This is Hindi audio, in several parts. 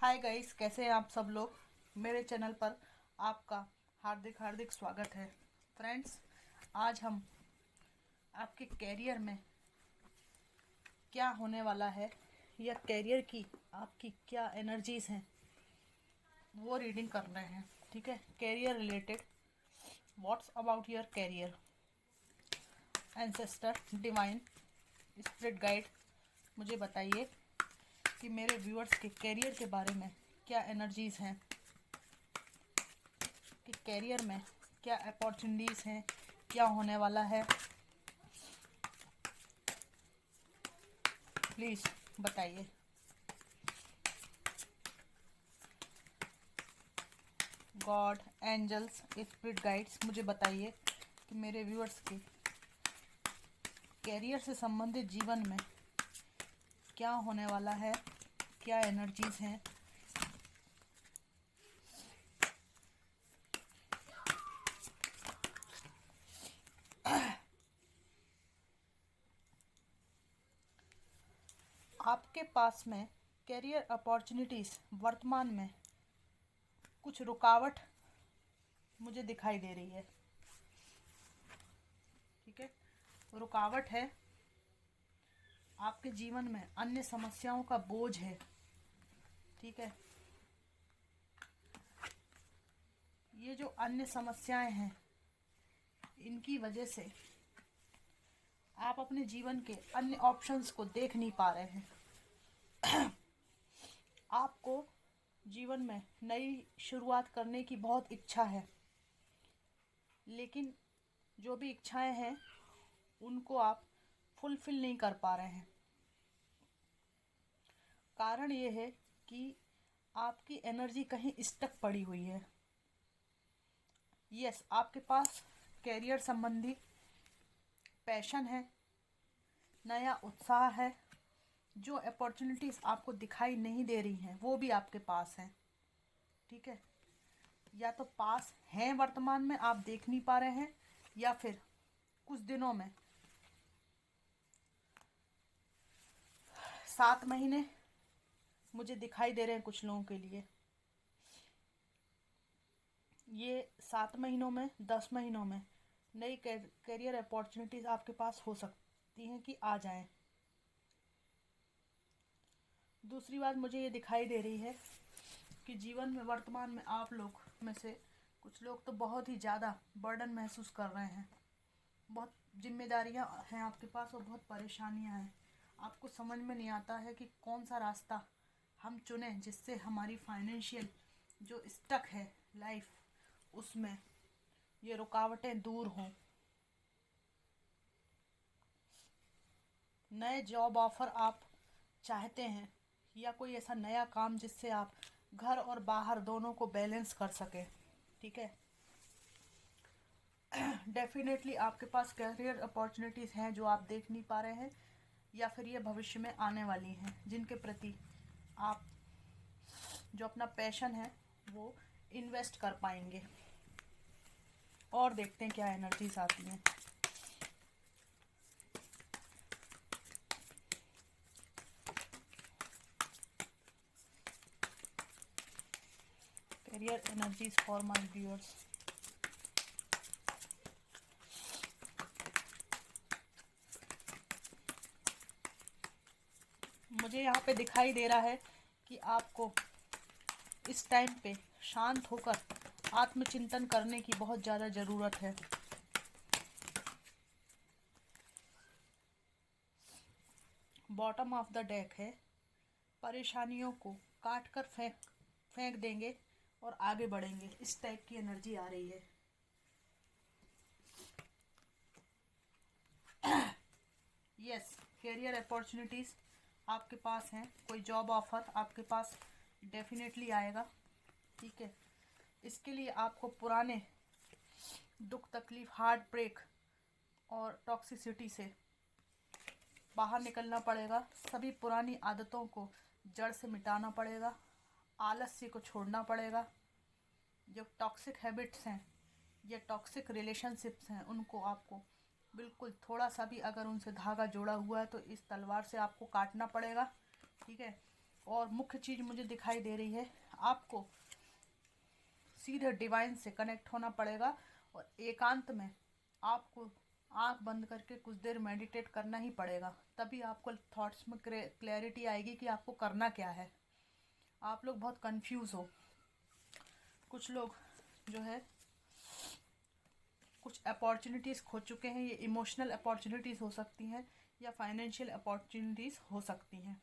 हाय गाइस, कैसे हैं आप सब लोग। मेरे चैनल पर आपका हार्दिक हार्दिक स्वागत है। फ्रेंड्स, आज हम आपके कैरियर में क्या होने वाला है या कैरियर की आपकी क्या एनर्जीज हैं वो रीडिंग कर रहे हैं। ठीक है, career related, what's about your career, ancestor, divine, spirit guide, मुझे बताइए कि मेरे व्यूअर्स के कैरियर के बारे में क्या एनर्जीज हैं, कि कैरियर में क्या अपॉर्चुनिटीज़ हैं, क्या होने वाला है। प्लीज़ बताइए। गॉड, एंजल्स, स्पिरिट गाइड्स, मुझे बताइए कि मेरे व्यूअर्स के कैरियर से संबंधित जीवन में क्या होने वाला है, क्या एनर्जीज हैं। आपके पास में कैरियर अपॉर्चुनिटीज़ वर्तमान में कुछ रुकावट मुझे दिखाई दे रही है। ठीक है, रुकावट है, आपके जीवन में अन्य समस्याओं का बोझ है। ठीक है, ये जो अन्य समस्याएं हैं इनकी वजह से आप अपने जीवन के अन्य ऑप्शंस को देख नहीं पा रहे हैं। आपको जीवन में नई शुरुआत करने की बहुत इच्छा है, लेकिन जो भी इच्छाएं हैं उनको आप फुलफिल नहीं कर पा रहे हैं। कारण ये है कि आपकी एनर्जी कहीं स्टक पड़ी हुई है। यस, आपके पास कैरियर संबंधी पैशन है, नया उत्साह है, जो अपॉर्चुनिटीज़ आपको दिखाई नहीं दे रही हैं वो भी आपके पास हैं। ठीक है, या तो पास हैं, वर्तमान में आप देख नहीं पा रहे हैं, या फिर कुछ दिनों में 7 महीने मुझे दिखाई दे रहे हैं कुछ लोगों के लिए। ये 7 महीनों में, 10 महीनों में नई कैरियर अपॉर्चुनिटीज़ आपके पास हो सकती हैं कि आ जाएं। दूसरी बात मुझे ये दिखाई दे रही है कि जीवन में वर्तमान में आप लोग में से कुछ लोग तो बहुत ही ज़्यादा बर्डन महसूस कर रहे हैं। बहुत जिम्मेदारियां हैं आपके पास और बहुत परेशानियां हैं। आपको समझ में नहीं आता है कि कौन सा रास्ता हम चुने जिससे हमारी फाइनेंशियल जो स्टक है लाइफ, उसमें ये रुकावटें दूर हों। नए जॉब ऑफ़र आप चाहते हैं, या कोई ऐसा नया काम जिससे आप घर और बाहर दोनों को बैलेंस कर सकें। ठीक है, डेफिनेटली आपके पास कैरियर अपॉर्चुनिटीज़ हैं जो आप देख नहीं पा रहे हैं, या फिर ये भविष्य में आने वाली हैं जिनके प्रति आप जो अपना पैशन है वो इन्वेस्ट कर पाएंगे। और देखते हैं क्या एनर्जीज आती हैं। Career energies for my viewers. मुझे यहाँ पे दिखाई दे रहा है कि आपको इस टाइम पे शांत होकर आत्मचिंतन करने की बहुत ज़्यादा ज़रूरत है। बॉटम ऑफ द डेक है, परेशानियों को काट कर फेंक फेंक देंगे और आगे बढ़ेंगे, इस टाइप की एनर्जी आ रही है। यस, कैरियर अपॉर्चुनिटीज़ आपके पास हैं, कोई जॉब ऑफ़र आपके पास डेफिनेटली आएगा। ठीक है, इसके लिए आपको पुराने दुख तकलीफ़, हार्ट ब्रेक और टॉक्सिसिटी से बाहर निकलना पड़ेगा। सभी पुरानी आदतों को जड़ से मिटाना पड़ेगा, आलस्य को छोड़ना पड़ेगा। जो टॉक्सिक हैबिट्स हैं या टॉक्सिक रिलेशनशिप्स हैं उनको आपको बिल्कुल, थोड़ा सा भी अगर उनसे धागा जोड़ा हुआ है तो इस तलवार से आपको काटना पड़ेगा। ठीक है, और मुख्य चीज़ मुझे दिखाई दे रही है, आपको सीधे डिवाइन से कनेक्ट होना पड़ेगा और एकांत में आपको आंख बंद करके कुछ देर मेडिटेट करना ही पड़ेगा, तभी आपको थॉट्स में क्लैरिटी आएगी कि आपको करना क्या है। आप लोग बहुत कंफ्यूज हो, कुछ लोग जो है कुछ अपॉर्चुनिटीज़ खो चुके हैं। ये इमोशनल अपॉर्चुनिटीज़ हो सकती हैं या फाइनेंशियल अपॉर्चुनिटीज़ हो सकती हैं।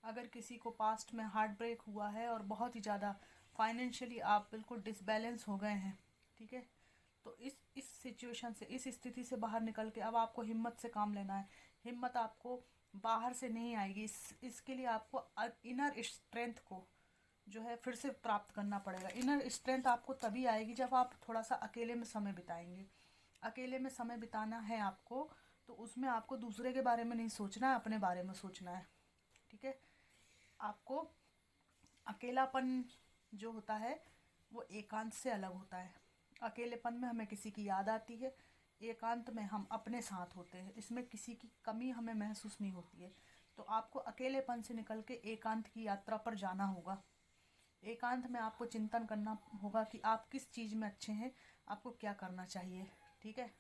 अगर किसी को पास्ट में हार्ट ब्रेक हुआ है और बहुत ही ज़्यादा फाइनेंशियली आप बिल्कुल डिसबैलेंस हो गए हैं, ठीक है, तो इस सिचुएशन से, इस स्थिति से बाहर निकल के अब आपको हिम्मत से काम लेना है। हिम्मत आपको बाहर से नहीं आएगी, इसके लिए आपको इनर स्ट्रेंथ को जो है फिर से प्राप्त करना पड़ेगा। इनर स्ट्रेंथ आपको तभी आएगी जब आप थोड़ा सा अकेले में समय बिताएंगे। अकेले में समय बिताना है आपको, तो उसमें आपको दूसरे के बारे में नहीं सोचना है, अपने बारे में सोचना है, ठीक है। आपको अकेलापन जो होता है वो एकांत से अलग होता है। अकेलेपन में हमें किसी की याद आती है, एकांत में हम अपने साथ होते हैं, इसमें किसी की कमी हमें महसूस नहीं होती है। तो आपको अकेलेपन से निकल के एकांत की यात्रा पर जाना होगा। एकांत में आपको चिंतन करना होगा कि आप किस चीज़ में अच्छे हैं, आपको क्या करना चाहिए, ठीक है।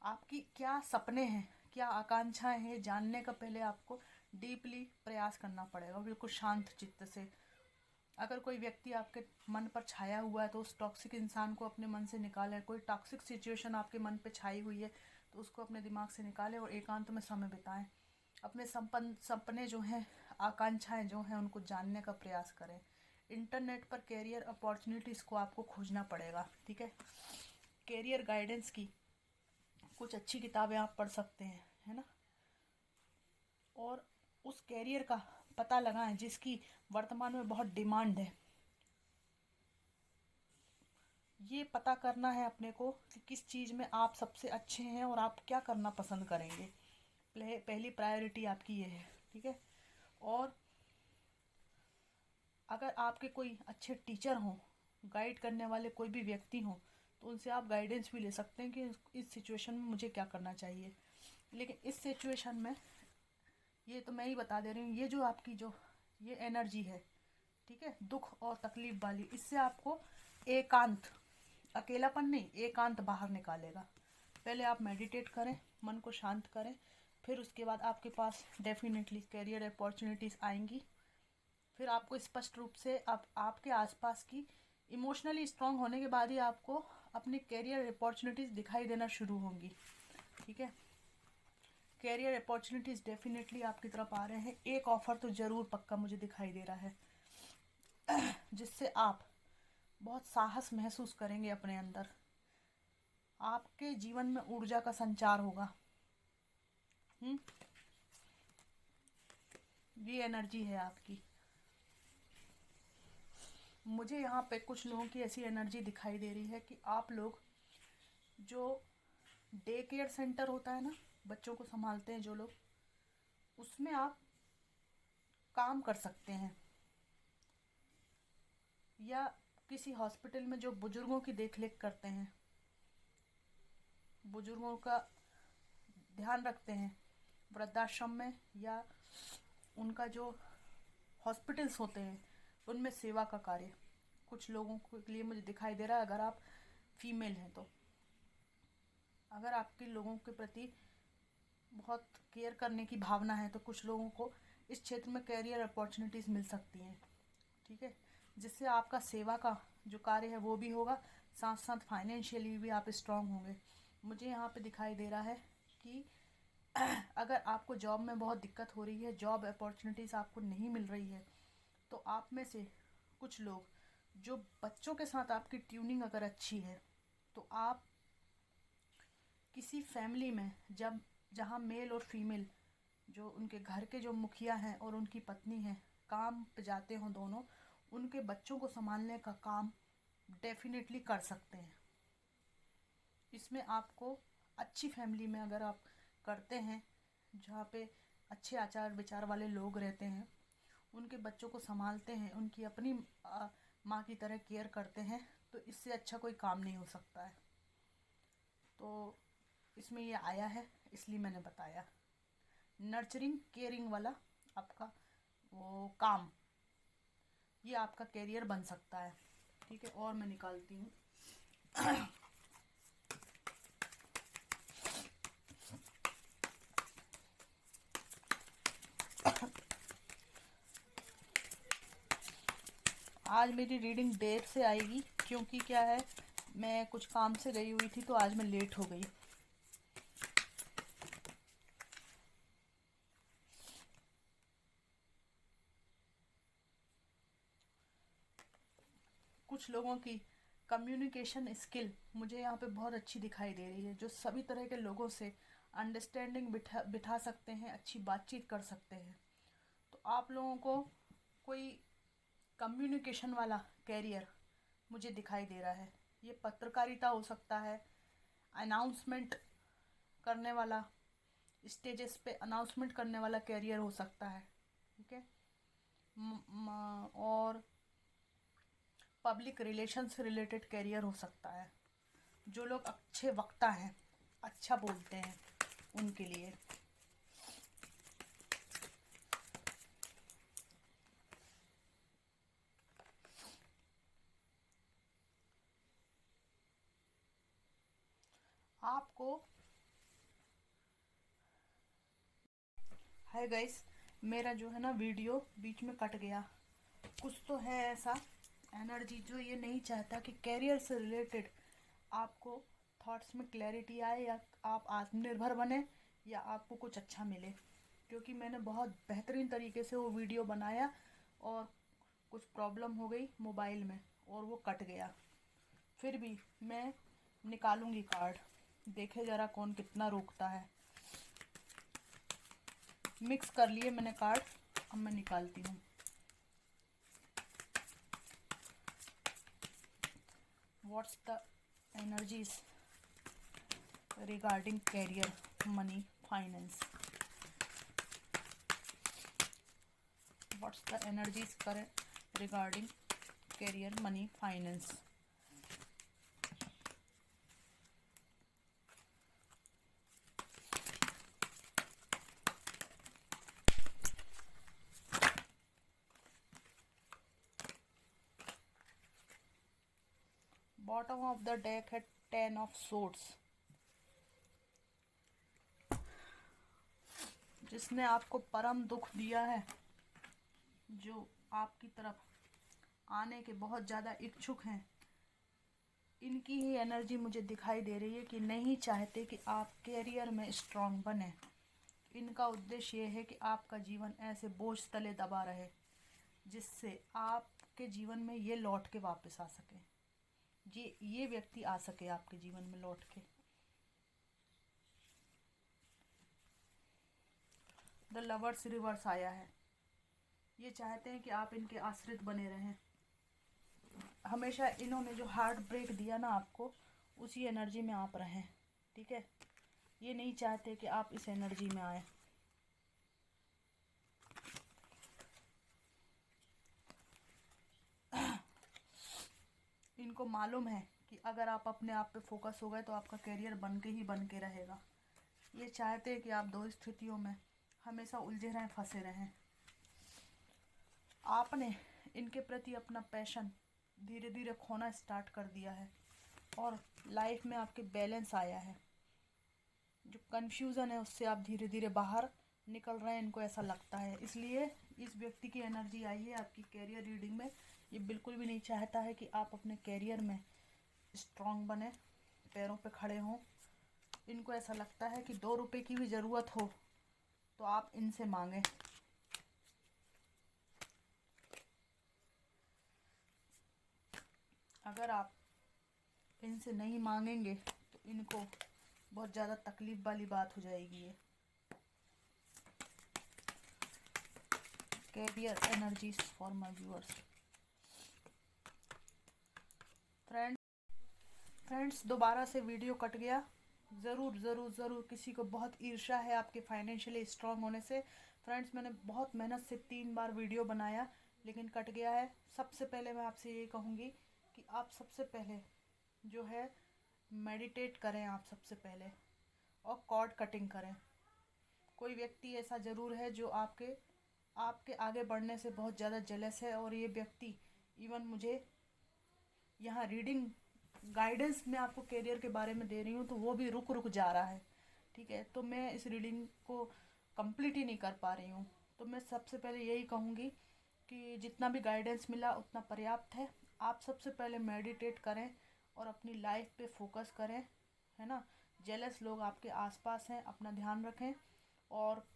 आपकी क्या सपने हैं, क्या आकांक्षाएं हैं, जानने का पहले आपको डीपली प्रयास करना पड़ेगा, बिल्कुल शांत चित्त से। अगर कोई व्यक्ति आपके मन पर छाया हुआ है तो उस टॉक्सिक इंसान को अपने मन से निकालें। कोई टॉक्सिक सिचुएशन आपके मन पे छाई हुई है तो उसको अपने दिमाग से निकालें और एकांत में समय बिताएं। अपने सपने जो हैं, आकांक्षाएं जो हैं, उनको जानने का प्रयास करें। इंटरनेट पर कैरियर अपॉर्चुनिटीज़ को आपको खोजना पड़ेगा, ठीक है। कैरियर गाइडेंस की कुछ अच्छी किताबें आप पढ़ सकते हैं, है ना। और उस कैरियर का पता लगाएं जिसकी वर्तमान में बहुत डिमांड है। ये पता करना है अपने को कि किस चीज़ में आप सबसे अच्छे हैं और आप क्या करना पसंद करेंगे। पहली प्रायोरिटी आपकी ये है, ठीक है। और अगर आपके कोई अच्छे टीचर हों, गाइड करने वाले कोई भी व्यक्ति हों, तो उनसे आप गाइडेंस भी ले सकते हैं कि इस सिचुएशन में मुझे क्या करना चाहिए। लेकिन इस सिचुएशन में ये तो मैं ही बता दे रही हूँ, ये जो आपकी जो ये एनर्जी है, ठीक है, दुख और तकलीफ वाली, इससे आपको एकांत, अकेलापन नहीं, एकांत बाहर निकालेगा। पहले आप मेडिटेट करें, मन को शांत करें, फिर उसके बाद आपके पास डेफिनेटली कैरियर अपॉर्चुनिटीज़ आएंगी। फिर आपको स्पष्ट रूप से आपके आसपास की इमोशनली स्ट्रांग होने के बाद ही आपको अपनी कैरियर अपॉर्चुनिटीज़ दिखाई देना शुरू होंगी, ठीक है। कैरियर अपॉर्चुनिटीज़ डेफिनेटली आपकी तरफ आ रहे हैं। एक ऑफ़र तो ज़रूर पक्का मुझे दिखाई दे रहा है जिससे आप बहुत साहस महसूस करेंगे अपने अंदर। आपके जीवन में ऊर्जा का संचार होगा। ये एनर्जी है आपकी। मुझे यहाँ पे कुछ लोगों की ऐसी एनर्जी दिखाई दे रही है कि आप लोग जो डे केयर सेंटर होता है ना, बच्चों को संभालते हैं जो लोग, उसमें आप काम कर सकते हैं, या किसी हॉस्पिटल में जो बुजुर्गों की देखरेख करते हैं, बुजुर्गों का ध्यान रखते हैं वृद्धाश्रम में, या उनका जो हॉस्पिटल्स होते हैं उनमें सेवा का कार्य कुछ लोगों के लिए मुझे दिखाई दे रहा है। अगर आप फीमेल हैं तो, अगर आपके लोगों के प्रति बहुत केयर करने की भावना है तो कुछ लोगों को इस क्षेत्र में कैरियर अपॉर्चुनिटीज़ मिल सकती हैं, ठीक है, जिससे आपका सेवा का जो कार्य है वो भी होगा, साथ साथ फाइनेंशियली भी आप स्ट्रांग होंगे। मुझे यहाँ पे दिखाई दे रहा है कि अगर आपको जॉब में बहुत दिक्कत हो रही है, जॉब अपॉर्चुनिटीज़ आपको नहीं मिल रही है, तो आप में से कुछ लोग जो बच्चों के साथ आपकी ट्यूनिंग अगर अच्छी है, तो आप किसी फैमिली में जहाँ मेल और फीमेल जो उनके घर के जो मुखिया हैं और उनकी पत्नी हैं काम पे जाते हों दोनों, उनके बच्चों को संभालने का काम डेफिनेटली कर सकते हैं। इसमें आपको अच्छी फैमिली में अगर आप करते हैं, जहाँ पे अच्छे आचार विचार वाले लोग रहते हैं, उनके बच्चों को संभालते हैं, उनकी अपनी माँ की तरह केयर करते हैं, तो इससे अच्छा कोई काम नहीं हो सकता है। तो इसमें ये आया है, इसलिए मैंने बताया। नर्चरिंग केयरिंग वाला आपका वो काम, ये आपका कैरियर बन सकता है। ठीक है, और मैं निकालती हूँ। आज मेरी रीडिंग देर से आएगी क्योंकि क्या है, मैं कुछ काम से गई हुई थी तो आज मैं लेट हो गई। कुछ लोगों की कम्युनिकेशन स्किल मुझे यहाँ पे बहुत अच्छी दिखाई दे रही है, जो सभी तरह के लोगों से अंडरस्टैंडिंग बिठा सकते हैं, अच्छी बातचीत कर सकते हैं। तो आप लोगों को कोई कम्युनिकेशन वाला कैरियर मुझे दिखाई दे रहा है। ये पत्रकारिता हो सकता है, अनाउंसमेंट करने वाला, स्टेजेस पे अनाउंसमेंट करने वाला कैरियर हो सकता है। ठीक है, और पब्लिक रिलेशन से रिलेटेड कैरियर हो सकता है। जो लोग अच्छे वक्ता हैं, अच्छा बोलते हैं, उनके लिए। आपको हाय गाइस, मेरा जो है ना वीडियो बीच में कट गया। कुछ तो है ऐसा एनर्जी जो ये नहीं चाहता कि कैरियर से रिलेटेड आपको थॉट्स में क्लैरिटी आए, या आप आत्मनिर्भर बने, या आपको कुछ अच्छा मिले। क्योंकि मैंने बहुत बेहतरीन तरीके से वो वीडियो बनाया और कुछ प्रॉब्लम हो गई मोबाइल में और वो कट गया। फिर भी मैं निकालूंगी कार्ड, देखे ज़रा कौन कितना रोकता है। मिक्स कर लिए मैंने कार्ड, अब मैं निकालती हूँ। What's the energies regarding career, money, finance. What's the energies regarding career, money, finance. Bottom of the deck है 10 ऑफ सोर्ड्स। जिसने आपको परम दुख दिया है, जो आपकी तरफ आने के बहुत ज़्यादा इच्छुक हैं, इनकी ही एनर्जी मुझे दिखाई दे रही है कि नहीं चाहते कि आप कैरियर में स्ट्रांग बने। इनका उद्देश्य ये है कि आपका जीवन ऐसे बोझ तले दबा रहे जिससे आपके जीवन में ये लौट के वापस आ सके, ये व्यक्ति आ सके आपके जीवन में लौट के। द लवर्स रिवर्स आया है। ये चाहते हैं कि आप इनके आश्रित बने रहें। हमेशा इन्होंने जो हार्ट ब्रेक दिया ना आपको, उसी एनर्जी में आप रहें। ठीक है, ये नहीं चाहते कि आप इस एनर्जी में आए। इनको मालूम है कि अगर आप अपने आप पे फोकस हो गए तो आपका कैरियर बन के रहेगा। ये चाहते हैं कि आप दो स्थितियों में हमेशा उलझे रहें, फंसे रहें। आपने इनके प्रति अपना पैशन धीरे धीरे खोना स्टार्ट कर दिया है और लाइफ में आपके बैलेंस आया है। जो कन्फ्यूज़न है उससे आप धीरे धीरे बाहर निकल रहे हैं, इनको ऐसा लगता है। इसलिए इस व्यक्ति की एनर्जी आई है आपकी कैरियर रीडिंग में। ये बिल्कुल भी नहीं चाहता है कि आप अपने कैरियर में स्ट्रांग बने, पैरों पे खड़े हों। इनको ऐसा लगता है कि 2 रुपए की भी ज़रूरत हो तो आप इनसे मांगें। अगर आप इनसे नहीं मांगेंगे तो इनको बहुत ज़्यादा तकलीफ वाली बात हो जाएगी। ये career energies for my viewers. Friends, दोबारा से वीडियो कट गया। ज़रूर किसी को बहुत ईर्ष्या है आपके फाइनेंशियली स्ट्रांग होने से। फ्रेंड्स, मैंने बहुत मेहनत से 3 बार वीडियो बनाया लेकिन कट गया है। सबसे पहले मैं आपसे ये कहूँगी कि आप सबसे पहले जो है मेडिटेट करें आप सबसे पहले, और कॉर्ड कटिंग करें। कोई व्यक्ति ऐसा ज़रूर है जो आपके आपके आगे बढ़ने से बहुत ज़्यादा जेलस है और ये व्यक्ति इवन मुझे यहाँ रीडिंग गाइडेंस मैं आपको करियर के बारे में दे रही हूँ तो वो भी रुक रुक जा रहा है। ठीक है, तो मैं इस रीडिंग को कंप्लीट ही नहीं कर पा रही हूँ। तो मैं सबसे पहले यही कहूँगी कि जितना भी गाइडेंस मिला उतना पर्याप्त है। आप सबसे पहले मेडिटेट करें और अपनी लाइफ पे फोकस करें, है ना। जेलस लोग आपके आसपास हैं, अपना ध्यान रखें और